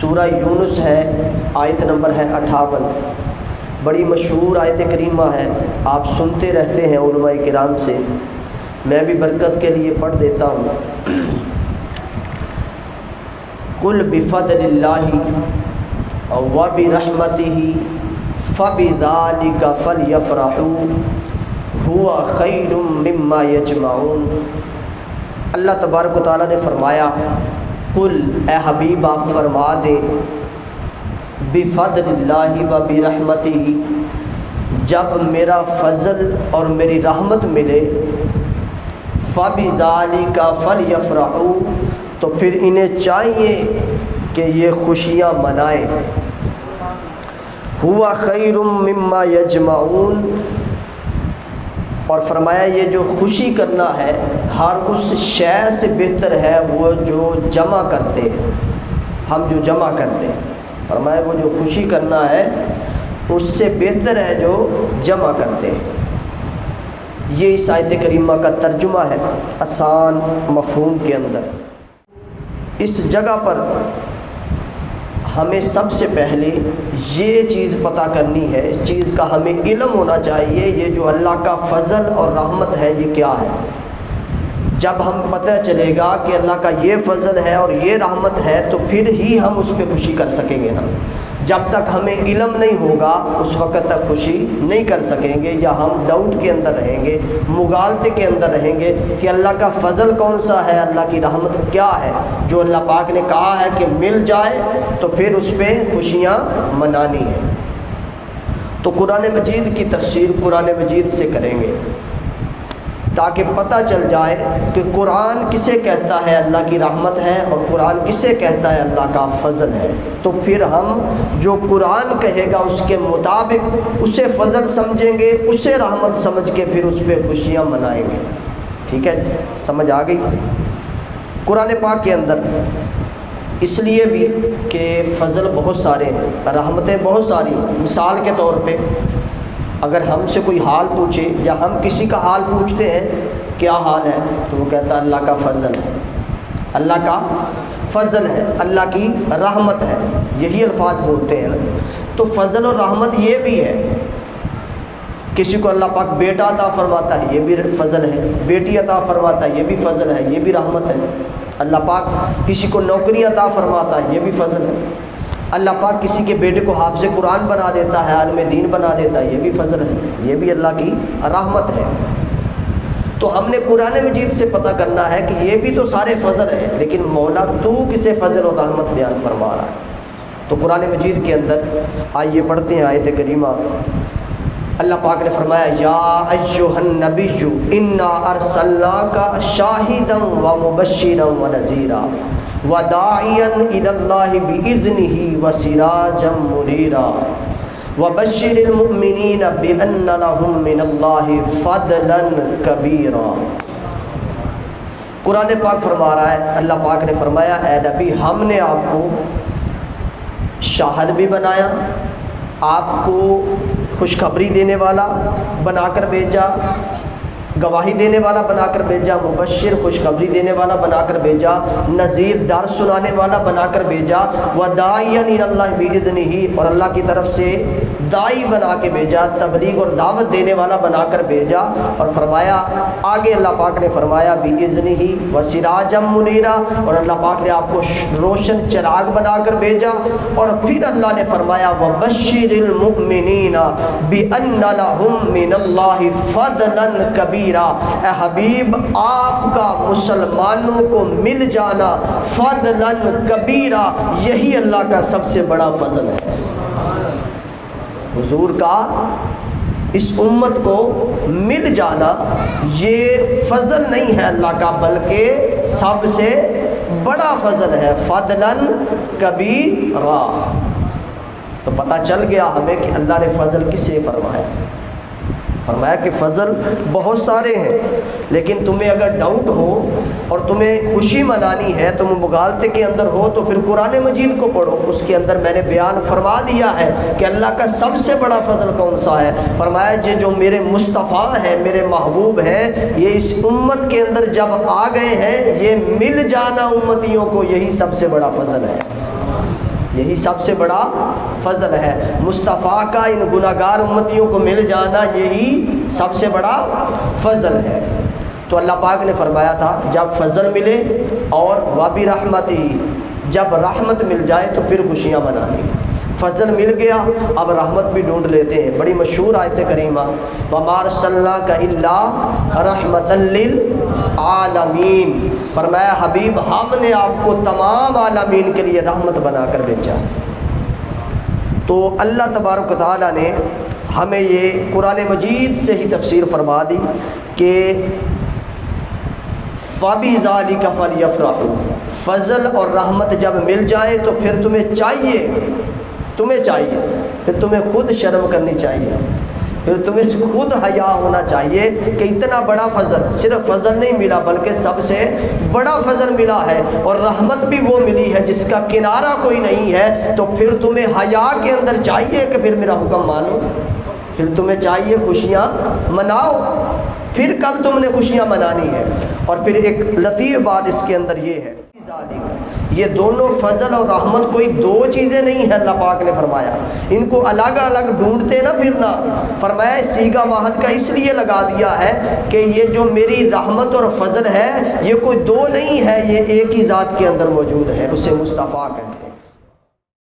سورہ یونس ہے، آیت نمبر ہے 58، بڑی مشہور آیت کریمہ ہے، آپ سنتے رہتے ہیں علماء کرام سے، میں بھی برکت کے لیے پڑھ دیتا ہوں۔ قُلْ بِفَضْلِ اللَّهِ وَبِرَحْمَتِهِ فَبِذَلِكَ فَلْيَفْرَحُوا هُوَ خَيْرٌ مِّمَّا يَجْمَعُونَ۔ اللہ تبارک و تعالیٰ نے فرمایا، قل اے حبیب آپ فرما دیں، بفضل اللہ و برحمتہ، جب میرا فضل اور میری رحمت ملے، فبذالک فلیفرحوا، تو پھر انہیں چاہیے کہ یہ خوشیاں منائیں، ہوا خیر مما یجمعون، اور فرمایا یہ جو خوشی کرنا ہے ہر اس شے سے بہتر ہے وہ جو جمع کرتے ہیں، ہم جو جمع کرتے ہیں، فرمایا وہ جو خوشی کرنا ہے اس سے بہتر ہے جو جمع کرتے ہیں۔ یہ اس آیت کریمہ کا ترجمہ ہے آسان مفہوم کے اندر۔ اس جگہ پر ہمیں سب سے پہلے یہ چیز پتہ کرنی ہے، اس چیز کا ہمیں علم ہونا چاہیے، یہ جو اللہ کا فضل اور رحمت ہے یہ کیا ہے۔ جب ہم پتہ چلے گا کہ اللہ کا یہ فضل ہے اور یہ رحمت ہے تو پھر ہی ہم اس پہ خوشی کر سکیں گے نا۔ جب تک ہمیں علم نہیں ہوگا اس وقت تک خوشی نہیں کر سکیں گے، یا ہم ڈاؤٹ کے اندر رہیں گے، مغالطے کے اندر رہیں گے کہ اللہ کا فضل کون سا ہے، اللہ کی رحمت کیا ہے، جو اللہ پاک نے کہا ہے کہ مل جائے تو پھر اس پہ خوشیاں منانی ہیں۔ تو قرآن مجید کی تفسیر قرآن مجید سے کریں گے تاکہ پتہ چل جائے کہ قرآن کسے کہتا ہے اللہ کی رحمت ہے اور قرآن کسے کہتا ہے اللہ کا فضل ہے۔ تو پھر ہم جو قرآن کہے گا اس کے مطابق اسے فضل سمجھیں گے، اسے رحمت سمجھ کے پھر اس پہ خوشیاں منائیں گے۔ ٹھیک ہے، سمجھ آ گئی؟ قرآن پاک کے اندر اس لیے بھی کہ فضل بہت سارے ہیں، رحمتیں بہت ساری ہیں۔ مثال کے طور پہ اگر ہم سے کوئی حال پوچھے یا ہم کسی کا حال پوچھتے ہیں کیا حال ہے، تو وہ کہتا ہے اللہ کا فضل ہے، اللہ کا فضل ہے، اللہ کی رحمت ہے، یہی الفاظ بولتے ہیں نا۔ تو فضل اور رحمت یہ بھی ہے، کسی کو اللہ پاک بیٹا عطا فرماتا ہے یہ بھی فضل ہے، بیٹی عطا فرماتا ہے یہ بھی فضل ہے، یہ بھی رحمت ہے۔ اللہ پاک کسی کو نوکری عطا فرماتا ہے یہ بھی فضل ہے۔ اللہ پاک کسی کے بیٹے کو حافظ قرآن بنا دیتا ہے، عالم دین بنا دیتا ہے، یہ بھی فضل ہے، یہ بھی اللہ کی رحمت ہے۔ تو ہم نے قرآن مجید سے پتہ کرنا ہے کہ یہ بھی تو سارے فضل ہیں، لیکن مولا تو کسے فضل اور رحمت بیان فرما رہا ہے۔ تو قرآن مجید کے اندر آئیے پڑھتے ہیں آیت کریمہ۔ اللہ پاک نے فرمایا، یا ایھا النبی انا ارسلناک شاہدا ومبشرا ونذیرا وداعیا الی اللہ باذنہ وسراجا منیرا وبشر المؤمنین بان لهم من اللہ فضلا کبیرا۔ قرآن پاک فرما رہا ہے، اللہ پاک نے فرمایا اے نبی ہم نے آپ کو شاہد بھی بنایا، آپ کو خوشخبری دینے والا بنا کر بھیجا، گواہی دینے والا بنا کر بھیجا، مبشر خوشخبری دینے والا بنا کر بھیجا، نذیر ڈر سنانے والا بنا کر بھیجا، وداعیا الی اللہ باذنہ، اور اللہ کی طرف سے داعی بنا کے بھیجا، تبلیغ اور دعوت دینے والا بنا کر بھیجا۔ اور فرمایا آگے اللہ پاک نے فرمایا باذنہ وسراجا منیرا، اور اللہ پاک نے آپ کو روشن چراغ بنا کر بھیجا۔ اور پھر اللہ نے فرمایا وبشر المؤمنین بان لهم من اللہ فضلا کبیرا، اے حبیب آپ کا مسلمانوں کو مل جانا فضلا کبیرا، یہی اللہ کا سب سے بڑا فضل ہے۔ حضور کا اس امت کو مل جانا یہ فضل نہیں ہے اللہ کا، بلکہ سب سے بڑا فضل ہے، فضلا کبیرا۔ تو پتہ چل گیا ہمیں کہ اللہ نے فضل کسے فرمایا۔ فرمایا کہ فضل بہت سارے ہیں، لیکن تمہیں اگر ڈاؤٹ ہو اور تمہیں خوشی منانی ہے، تم مغالطے کے اندر ہو، تو پھر قرآن مجید کو پڑھو، اس کے اندر میں نے بیان فرما دیا ہے کہ اللہ کا سب سے بڑا فضل کون سا ہے۔ فرمایا یہ جو میرے مصطفیٰ ہیں، میرے محبوب ہیں، یہ اس امت کے اندر جب آ گئے ہیں، یہ مل جانا امتیوں کو یہی سب سے بڑا فضل ہے۔ یہی سب سے بڑا فضل ہے۔ مصطفیٰ کا ان گناہگار امتیوں کو مل جانا یہی سب سے بڑا فضل ہے۔ تو اللہ پاک نے فرمایا تھا جب فضل ملے اور وَبِ رحمتہ، جب رحمت مل جائے تو پھر خوشیاں منانی۔ فضل مل گیا اب رحمت بھی ڈھونڈ لیتے ہیں۔ بڑی مشہور آیت کریمہ وَمَا أَرْسَلْنَاكَ إِلَّا رَحْمَةً لِّلْعَالَمِينَ، فرمایا حبیب ہم نے آپ کو تمام عالمین کے لیے رحمت بنا کر بھیجا۔ تو اللہ تبارک و تعالیٰ نے ہمیں یہ قرآن مجید سے ہی تفسیر فرما دی کہ فَبِذَلِكَ فَلْيَفْرَحُوا، فضل اور رحمت جب مل جائے تو پھر تمہیں چاہیے پھر تمہیں خود شرم کرنی چاہیے، پھر تمہیں خود حیا ہونا چاہیے کہ اتنا بڑا فضل، صرف فضل نہیں ملا بلکہ سب سے بڑا فضل ملا ہے، اور رحمت بھی وہ ملی ہے جس کا کنارہ کوئی نہیں ہے۔ تو پھر تمہیں حیا کے اندر چاہیے کہ پھر میرا حکم مانو، پھر تمہیں چاہیے خوشیاں مناؤ۔ پھر کب تم نے خوشیاں منانی ہے؟ اور پھر ایک لطیف بات اس کے اندر یہ ہے، یہ دونوں فضل اور رحمت کوئی دو چیزیں نہیں ہیں، اللہ پاک نے فرمایا ان کو الگ الگ ڈھونڈتے نہ پھرنا۔ فرمایا سیغہ واحد کا اس لیے لگا دیا ہے کہ یہ جو میری رحمت اور فضل ہے یہ کوئی دو نہیں ہے، یہ ایک ہی ذات کے اندر موجود ہے، اسے مصطفیٰ کہتے ہیں۔